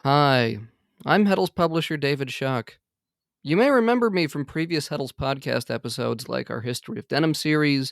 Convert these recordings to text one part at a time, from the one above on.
Hi, I'm Heddels publisher David Shuck. You may remember me from previous Heddels podcast episodes like our History of Denim series,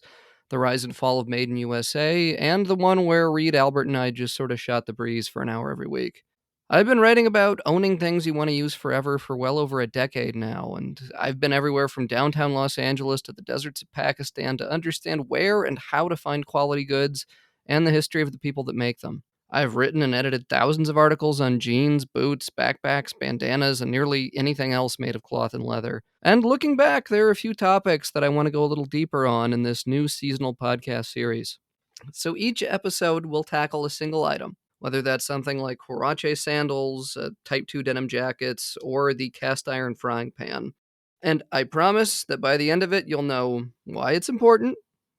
The Rise and Fall of Made in USA, and the one where Reed, Albert, and I just sort of shot the breeze for an hour every week. I've been writing about owning things you want to use forever for well over a decade now, and I've been everywhere from downtown Los Angeles to the deserts of Pakistan to understand where and how to find quality goods and the history of the people that make them. I've written and edited thousands of articles on jeans, boots, backpacks, bandanas, and nearly anything else made of cloth and leather. And looking back, there are a few topics that I want to go a little deeper on in this new seasonal podcast series. So each episode will tackle a single item, whether that's something like huarache sandals, Type 2 denim jackets, or the cast iron frying pan. And I promise that by the end of it, you'll know why it's important,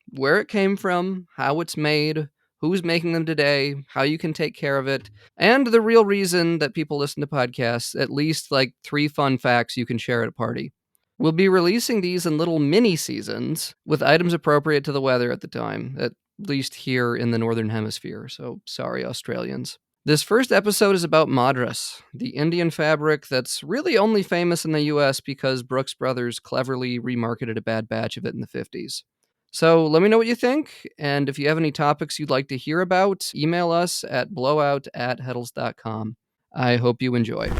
where it came from, how it's made, who's making them today, how you can take care of it, and the real reason that people listen to podcasts, at least like 3 fun facts you can share at a party. We'll be releasing these in little mini seasons with items appropriate to the weather at the time, at least here in the Northern Hemisphere, so sorry, Australians. This first episode is about Madras, the Indian fabric that's really only famous in the US because Brooks Brothers cleverly remarketed a bad batch of it in the 50s. So let me know what you think, and if you have any topics you'd like to hear about, email us at blowout@heddles.com. I hope you enjoy.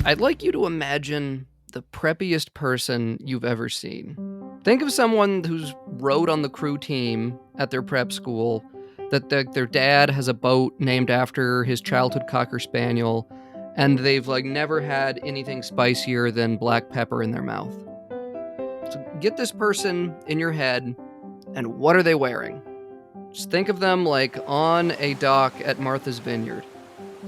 I'd like you to imagine the preppiest person you've ever seen. Think of someone who's rowed on the crew team at their prep school, that their dad has a boat named after his childhood Cocker Spaniel, and they've never had anything spicier than black pepper in their mouth. So get this person in your head, and what are they wearing? Just think of them on a dock at Martha's Vineyard.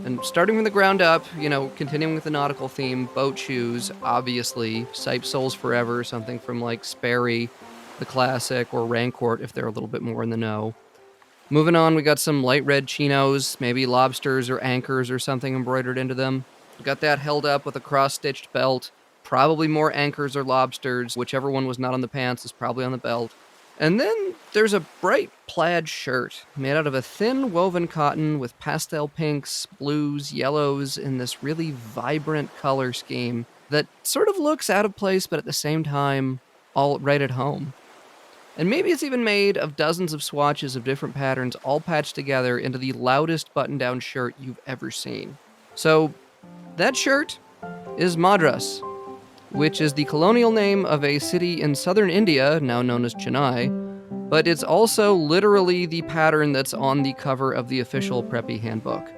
And starting from the ground up, continuing with the nautical theme, boat shoes, obviously, Sipe Soles Forever, something from Sperry, the classic, or Rancourt if they're a little bit more in the know. Moving on, we got some light red chinos, maybe lobsters or anchors or something embroidered into them. We got that held up with a cross-stitched belt, probably more anchors or lobsters, whichever one was not on the pants is probably on the belt. And then there's a bright plaid shirt made out of a thin woven cotton with pastel pinks, blues, yellows in this really vibrant color scheme that sort of looks out of place, but at the same time, all right at home. And maybe it's even made of dozens of swatches of different patterns all patched together into the loudest button-down shirt you've ever seen. So, that shirt is Madras, which is the colonial name of a city in southern India, now known as Chennai, but it's also literally the pattern that's on the cover of the official Preppy handbook.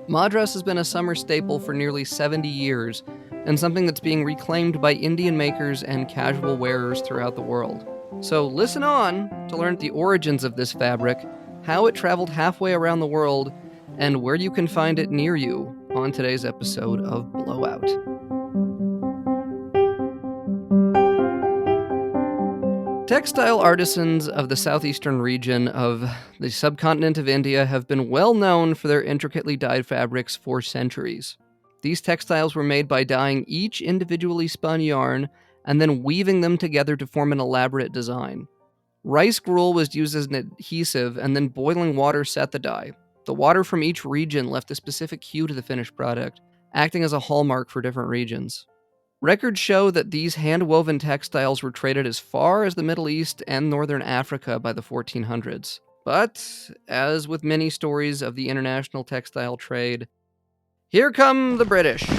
Madras has been a summer staple for nearly 70 years, and something that's being reclaimed by Indian makers and casual wearers throughout the world. So listen on to learn the origins of this fabric, how it traveled halfway around the world, and where you can find it near you on today's episode of Blowout. Textile artisans of the southeastern region of the subcontinent of India have been well known for their intricately dyed fabrics for centuries. These textiles were made by dyeing each individually spun yarn and then weaving them together to form an elaborate design. Rice gruel was used as an adhesive, and then boiling water set the dye. The water from each region left a specific hue to the finished product, acting as a hallmark for different regions. Records show that these hand-woven textiles were traded as far as the Middle East and Northern Africa by the 1400s. But, as with many stories of the international textile trade, here come the British.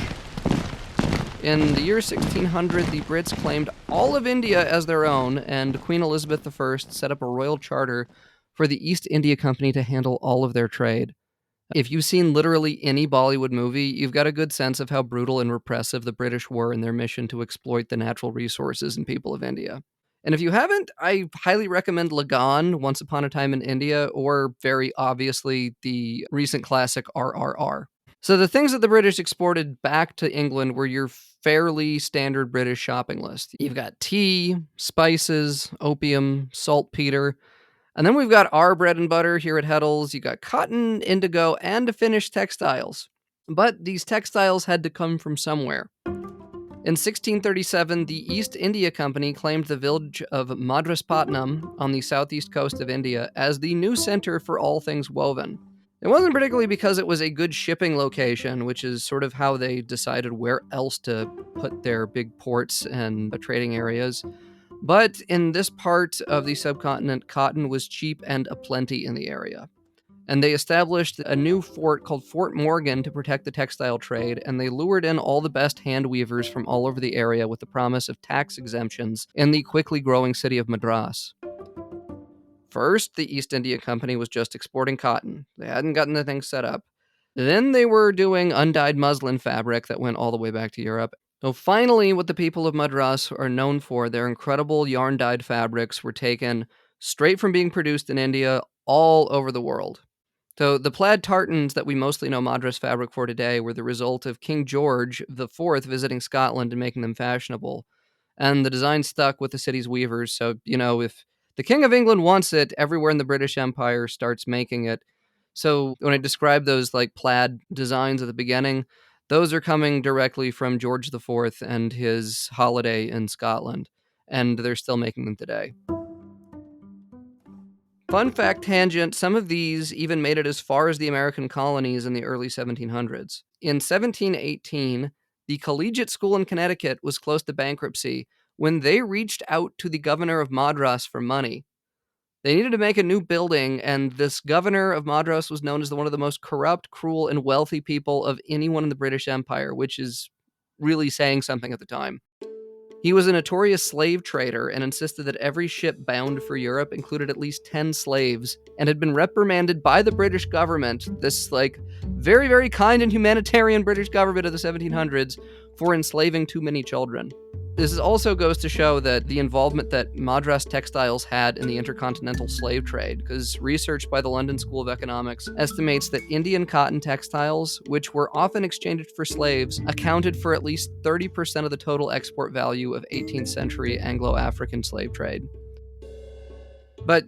In the year 1600, the Brits claimed all of India as their own, and Queen Elizabeth I set up a royal charter for the East India Company to handle all of their trade. If you've seen literally any Bollywood movie, you've got a good sense of how brutal and repressive the British were in their mission to exploit the natural resources and people of India. And if you haven't, I highly recommend Lagan, Once Upon a Time in India, or very obviously the recent classic RRR. So the things that the British exported back to England were your fairly standard British shopping list. You've got tea, spices, opium, saltpeter, and then we've got our bread and butter here at Heddels. You got cotton, indigo, and finished textiles. But these textiles had to come from somewhere. In 1637, the East India Company claimed the village of Madras on the southeast coast of India as the new center for all things woven. It wasn't particularly because it was a good shipping location, which is sort of how they decided where else to put their big ports and trading areas. But in this part of the subcontinent, cotton was cheap and aplenty in the area. And they established a new fort called Fort Morgan to protect the textile trade, and they lured in all the best hand weavers from all over the area with the promise of tax exemptions in the quickly growing city of Madras. First, the East India Company was just exporting cotton. They hadn't gotten the thing set up. Then they were doing undyed muslin fabric that went all the way back to Europe. So finally, what the people of Madras are known for, their incredible yarn-dyed fabrics, were taken straight from being produced in India all over the world. So the plaid tartans that we mostly know Madras fabric for today were the result of King George IV visiting Scotland and making them fashionable. And the design stuck with the city's weavers. So, if the King of England wants it, everywhere in the British Empire starts making it. So when I describe those like plaid designs at the beginning, those are coming directly from George IV and his holiday in Scotland. And they're still making them today. Fun fact tangent, some of these even made it as far as the American colonies in the early 1700s. In 1718, the collegiate school in Connecticut was close to bankruptcy when they reached out to the governor of Madras for money. They needed to make a new building, and this governor of Madras was known as one of the most corrupt, cruel, and wealthy people of anyone in the British Empire, which is really saying something at the time. He was a notorious slave trader and insisted that every ship bound for Europe included at least 10 slaves and had been reprimanded by the British government, this very, very kind and humanitarian British government of the 1700s, for enslaving too many children. This also goes to show that the involvement that Madras textiles had in the intercontinental slave trade, because research by the London School of Economics estimates that Indian cotton textiles, which were often exchanged for slaves, accounted for at least 30% of the total export value of 18th century Anglo-African slave trade. But,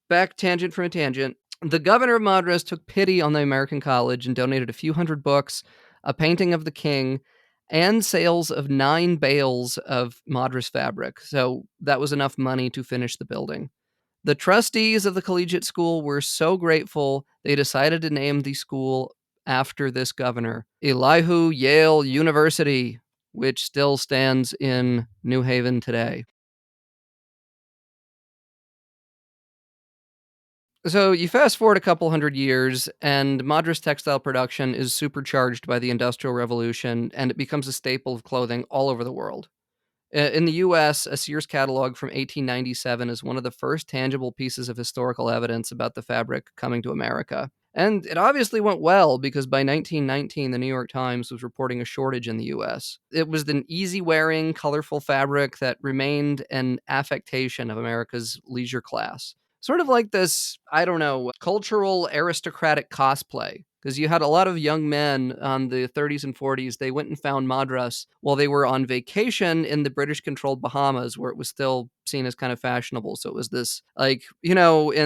back tangent from a tangent. The governor of Madras took pity on the American college and donated a few hundred books, a painting of the king, and sales of 9 bales of Madras fabric. So that was enough money to finish the building. The trustees of the collegiate school were so grateful, they decided to name the school after this governor, Elihu Yale University, which still stands in New Haven today. So you fast forward a couple hundred years, and Madras textile production is supercharged by the Industrial Revolution, and it becomes a staple of clothing all over the world. In the US, a Sears catalog from 1897 is one of the first tangible pieces of historical evidence about the fabric coming to America. And it obviously went well because by 1919, the New York Times was reporting a shortage in the US. It was an easy-wearing, colorful fabric that remained an affectation of America's leisure class. Sort of like this, cultural aristocratic cosplay. Because you had a lot of young men on the 30s and 40s, they went and found Madras while they were on vacation in the British-controlled Bahamas, where it was still seen as kind of fashionable. So it was this, in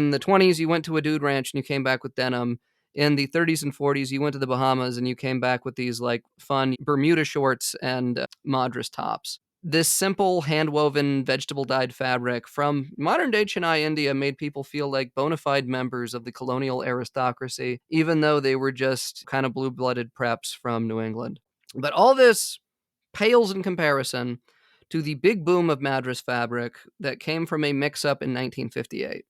the 20s, you went to a dude ranch and you came back with denim. In the 30s and 40s, you went to the Bahamas and you came back with these, fun Bermuda shorts and Madras tops. This simple hand-woven vegetable-dyed fabric from modern-day Chennai, India, made people feel like bona fide members of the colonial aristocracy, even though they were just kind of blue-blooded preps from New England. But all this pales in comparison to the big boom of Madras fabric that came from a mix-up in 1958.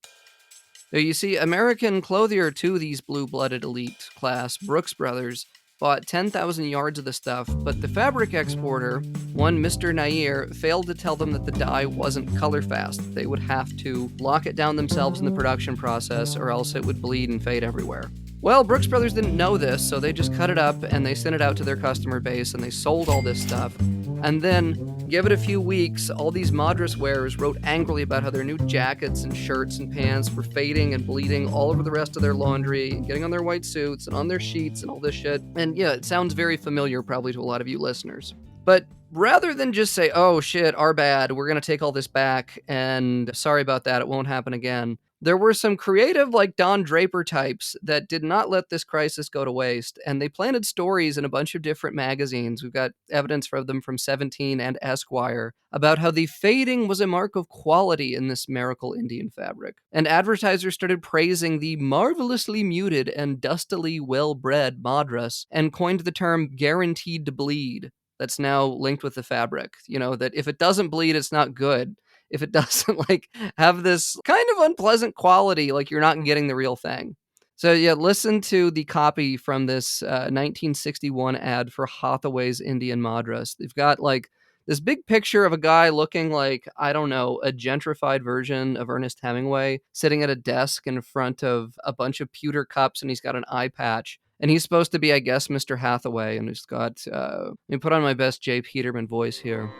So you see, American clothier to these blue-blooded elite class, Brooks Brothers, bought 10,000 yards of the stuff, but the fabric exporter, one Mr. Nair, failed to tell them that the dye wasn't color fast. They would have to lock it down themselves in the production process, or else it would bleed and fade everywhere. Well, Brooks Brothers didn't know this, so they just cut it up and they sent it out to their customer base and they sold all this stuff. And then, give it a few weeks, all these Madras wearers wrote angrily about how their new jackets and shirts and pants were fading and bleeding all over the rest of their laundry, and getting on their white suits and on their sheets and all this shit. And yeah, it sounds very familiar probably to a lot of you listeners. But rather than just say, oh shit, our bad, we're going to take all this back, and sorry about that, it won't happen again, there were some creative, like Don Draper types that did not let this crisis go to waste, and they planted stories in a bunch of different magazines. We've got evidence for them from 17 and Esquire about how the fading was a mark of quality in this miracle Indian fabric. And advertisers started praising the marvelously muted and dustily well-bred Madras and coined the term guaranteed to bleed. That's now linked with the fabric. You know, that if it doesn't bleed, it's not good. If it doesn't like have this kind of unpleasant quality, like you're not getting the real thing. So yeah, listen to the copy from this 1961 ad for Hathaway's Indian Madras. They've got like this big picture of a guy looking like, I don't know, a gentrified version of Ernest Hemingway sitting at a desk in front of a bunch of pewter cups, and he's got an eye patch. And he's supposed to be, I guess, Mr. Hathaway, and he's got, let me put on my best J. Peterman voice here.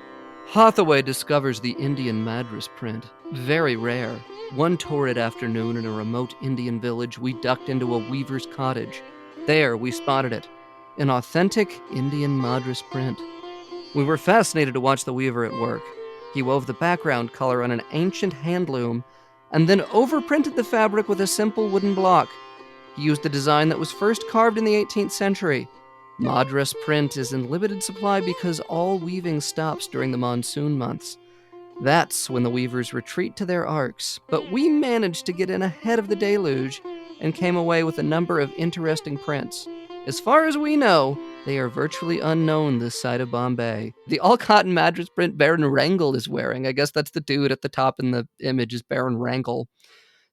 Hathaway discovers the Indian Madras print. Very rare. One torrid afternoon in a remote Indian village, we ducked into a weaver's cottage. There, we spotted it. An authentic Indian Madras print. We were fascinated to watch the weaver at work. He wove the background color on an ancient handloom and then overprinted the fabric with a simple wooden block. He used a design that was first carved in the 18th century. Madras print is in limited supply because all weaving stops during the monsoon months. That's when the weavers retreat to their arks, but we managed to get in ahead of the deluge and came away with a number of interesting prints. As far as we know, they are virtually unknown this side of Bombay. The all-cotton Madras print Baron Wrangel is wearing, I guess that's the dude at the top in the image is Baron Wrangel,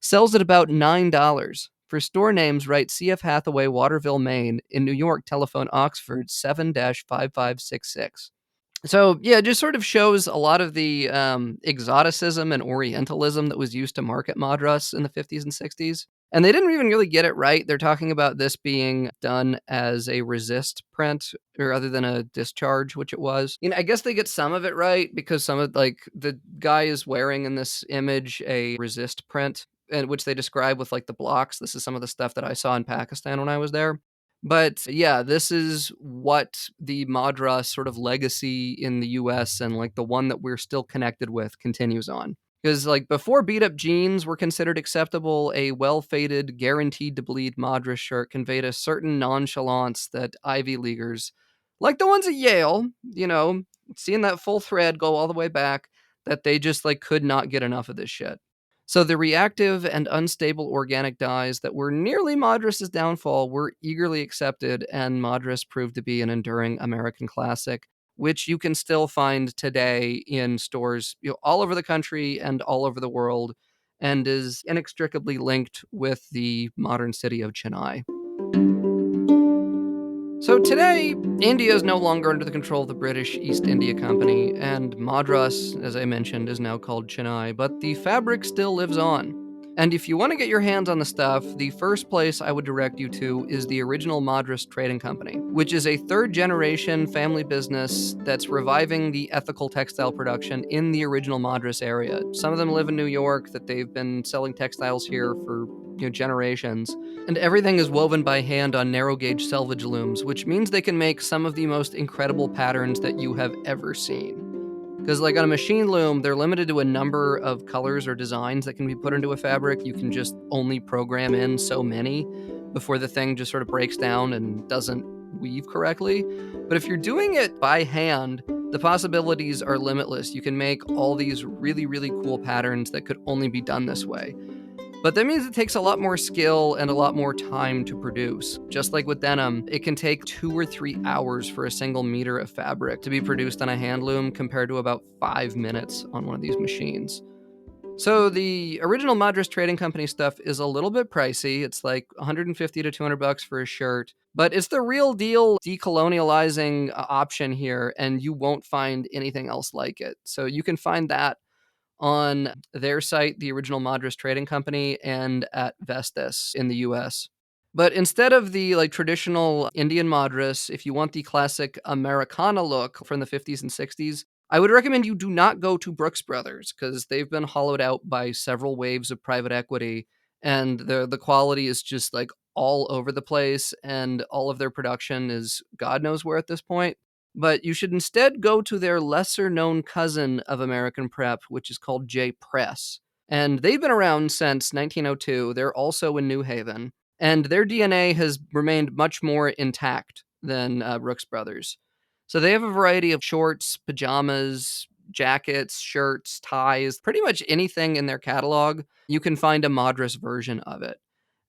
sells at about $9. For store names, write C.F. Hathaway, Waterville, Maine. In New York, telephone Oxford 7-5566. So, yeah, it just sort of shows a lot of the exoticism and Orientalism that was used to market Madras in the 50s and 60s. And they didn't even really get it right. They're talking about this being done as a resist print, or other than a discharge, which it was. You know, I guess they get some of it right because some of, like, the guy is wearing in this image a resist print, and which they describe with, like, the blocks. This is some of the stuff that I saw in Pakistan when I was there. But yeah, this is what the Madras sort of legacy in the US and like the one that we're still connected with continues on. Because like before beat up jeans were considered acceptable, a well-faded, guaranteed to bleed Madras shirt conveyed a certain nonchalance that Ivy Leaguers, like the ones at Yale, you know, seeing that full thread go all the way back, that they just like could not get enough of this shit. So the reactive and unstable organic dyes that were nearly Madras's downfall were eagerly accepted, and Madras proved to be an enduring American classic, which you can still find today in stores, you know, all over the country and all over the world, and is inextricably linked with the modern city of Chennai. So today, India is no longer under the control of the British East India Company, and Madras, as I mentioned, is now called Chennai, but the fabric still lives on. And if you want to get your hands on the stuff, the first place I would direct you to is the original Madras Trading Company, which is a third-generation family business that's reviving the ethical textile production in the original Madras area. Some of them live in New York, that they've been selling textiles here for generations. And everything is woven by hand on narrow gauge selvage looms, which means they can make some of the most incredible patterns that you have ever seen. Because like on a machine loom, they're limited to a number of colors or designs that can be put into a fabric. You can just only program in so many before the thing just sort of breaks down and doesn't weave correctly. But if you're doing it by hand, the possibilities are limitless. You can make all these really, really cool patterns that could only be done this way. But that means it takes a lot more skill and a lot more time to produce. Just like with denim, it can take 2 or 3 hours for a single meter of fabric to be produced on a hand loom compared to about 5 minutes on one of these machines. So the original Madras Trading Company stuff is a little bit pricey. It's like $150 to $200 for a shirt, but it's the real deal decolonializing option here, and you won't find anything else like it. So you can find that on their site, the original Madras Trading Company, and at Vestas in the US. But instead of the like traditional Indian Madras, if you want the classic Americana look from the 50s and 60s, I would recommend you do not go to Brooks Brothers because they've been hollowed out by several waves of private equity, and the quality is just like all over the place, and all of their production is God knows where at this point. but you should instead go to their lesser known cousin of American Prep, which is called J Press. And they've been around since 1902. They're also in New Haven, and their DNA has remained much more intact than Brooks Brothers. So they have a variety of shorts, pajamas, jackets, shirts, ties, pretty much anything in their catalog. You can find a Madras version of it.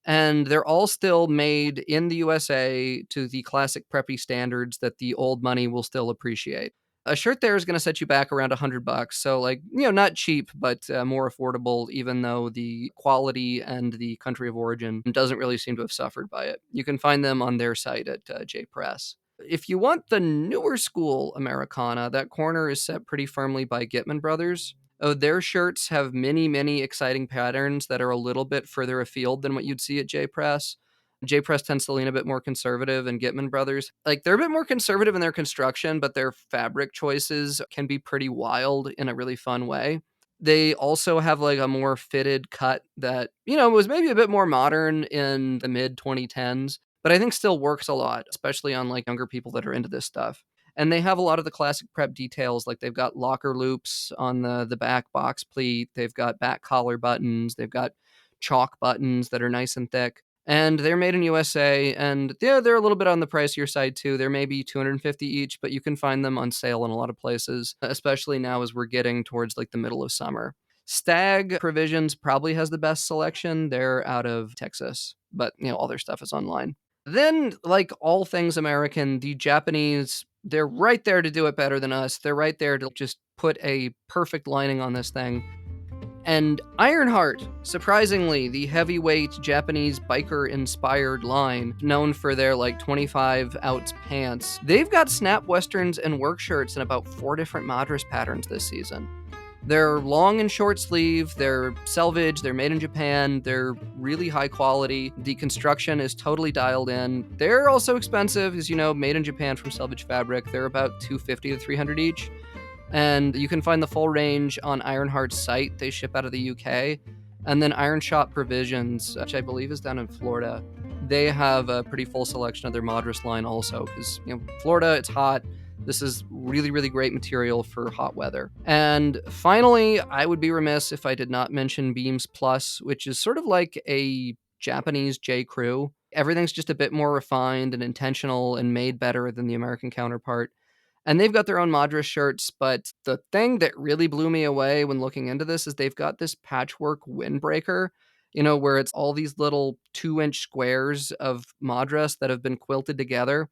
And they're all still made in the USA to the classic preppy standards that the old money will still appreciate. A shirt there is going to set you back around $100. So, like, not cheap, but more affordable, even though the quality and the country of origin doesn't really seem to have suffered by it. You can find them on their site at J Press. If you want the newer school Americana, that corner is set pretty firmly by Gitman Brothers. Oh, their shirts have many, many exciting patterns that are a little bit further afield than what you'd see at J Press. J Press tends to lean a bit more conservative, and Gitman Brothers, like, they're a bit more conservative in their construction, but their fabric choices can be pretty wild in a really fun way. They also have like a more fitted cut that, was maybe a bit more modern in the mid 2010s, but I think still works a lot, especially on like younger people that are into this stuff. And they have a lot of the classic prep details, like they've got locker loops on the back box pleat, they've got back collar buttons, they've got chalk buttons that are nice and thick. And they're made in USA, and yeah, they're a little bit on the pricier side too. They're maybe 250 each, but you can find them on sale in a lot of places, especially now as we're getting towards like the middle of summer. Stag Provisions probably has the best selection. They're out of Texas, but all their stuff is online. Then, like all things American, the Japanese, they're right there to do it better than us. They're right there to just put a perfect lining on this thing. And Ironheart, surprisingly, the heavyweight Japanese biker inspired line, known for their like 25 ounce pants, they've got snap westerns and work shirts in about 4 different Madras patterns this season. They're long and short sleeve, they're selvage, they're made in Japan, they're really high quality. The construction is totally dialed in. They're also expensive, as made in Japan from selvage fabric. They're about $250 to $300 each. And you can find the full range on Ironheart's site. They ship out of the UK. And then Iron Shop Provisions, which I believe is down in Florida, they have a pretty full selection of their Madras line also, because Florida, it's hot. This is really, really great material for hot weather. And finally, I would be remiss if I did not mention Beams Plus, which is sort of like a Japanese J. Crew. Everything's just a bit more refined and intentional and made better than the American counterpart. And they've got their own Madras shirts, but the thing that really blew me away when looking into this is they've got this patchwork windbreaker, where it's all these little 2-inch squares of Madras that have been quilted together.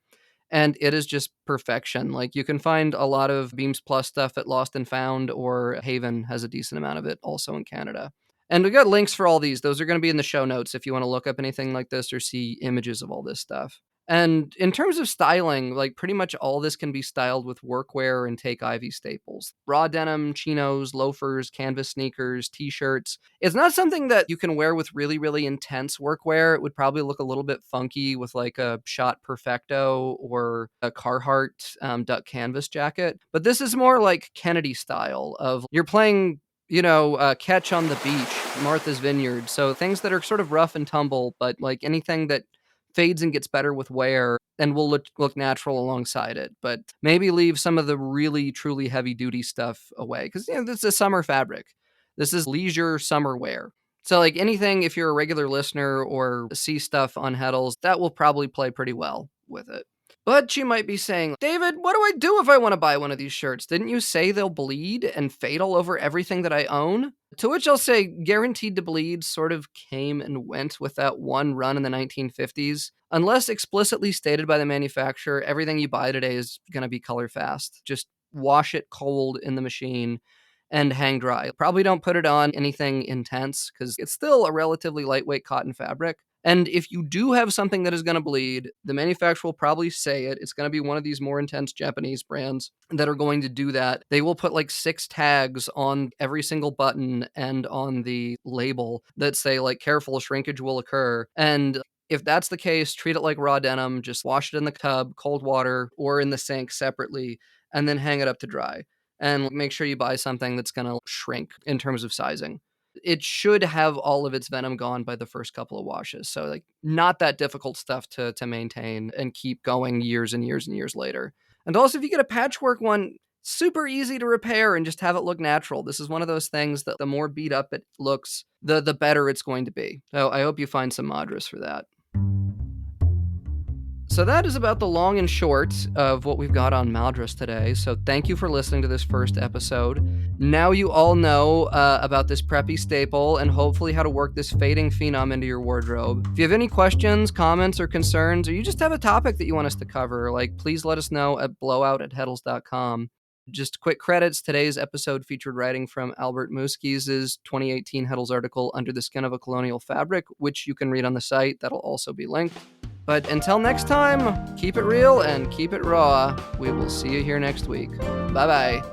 And it is just perfection. Like, you can find a lot of Beams Plus stuff at Lost and Found, or Haven has a decent amount of it also in Canada. And we got links for all these. Those are going to be in the show notes if you want to look up anything like this or see images of all this stuff. And in terms of styling, like, pretty much all this can be styled with workwear and Take Ivy staples. Raw denim, chinos, loafers, canvas sneakers, t-shirts. It's not something that you can wear with really, really intense workwear. It would probably look a little bit funky with like a Shot Perfecto or a Carhartt duck canvas jacket. But this is more like Kennedy style of you're playing Catch on the Beach, Martha's Vineyard. So things that are sort of rough and tumble, but like anything that fades and gets better with wear and will look natural alongside it. But maybe leave some of the really, truly heavy duty stuff away, because this is a summer fabric. This is leisure summer wear. So like anything, if you're a regular listener or see stuff on Heddels, that will probably play pretty well with it. But you might be saying, David, what do I do if I want to buy one of these shirts? Didn't you say they'll bleed and fade all over everything that I own? To which I'll say, guaranteed to bleed sort of came and went with that one run in the 1950s. Unless explicitly stated by the manufacturer, everything you buy today is going to be color fast. Just wash it cold in the machine and hang dry. Probably don't put it on anything intense, because it's still a relatively lightweight cotton fabric. And if you do have something that is going to bleed, the manufacturer will probably say it. It's going to be one of these more intense Japanese brands that are going to do that. They will put like 6 tags on every single button and on the label that say like, careful, shrinkage will occur. And if that's the case, treat it like raw denim. Just wash it in the tub, cold water, or in the sink separately, and then hang it up to dry. And make sure you buy something that's going to shrink in terms of sizing. It should have all of its venom gone by the first couple of washes. So like, not that difficult stuff to maintain and keep going years and years and years later. And also, if you get a patchwork one, super easy to repair and just have it look natural. This is one of those things that the more beat up it looks, the better it's going to be. So I hope you find some Madras for that. So that is about the long and short of what we've got on Madras today. So thank you for listening to this first episode. Now you all know about this preppy staple and hopefully how to work this fading phenom into your wardrobe. If you have any questions, comments, or concerns, or you just have a topic that you want us to cover, please let us know at blowout@heddels.com. Just quick credits. Today's episode featured writing from Albert Muskies' 2018 Heddels article, Under the Skin of a Colonial Fabric, which you can read on the site. That'll also be linked. But until next time, keep it real and keep it raw. We will see you here next week. Bye-bye.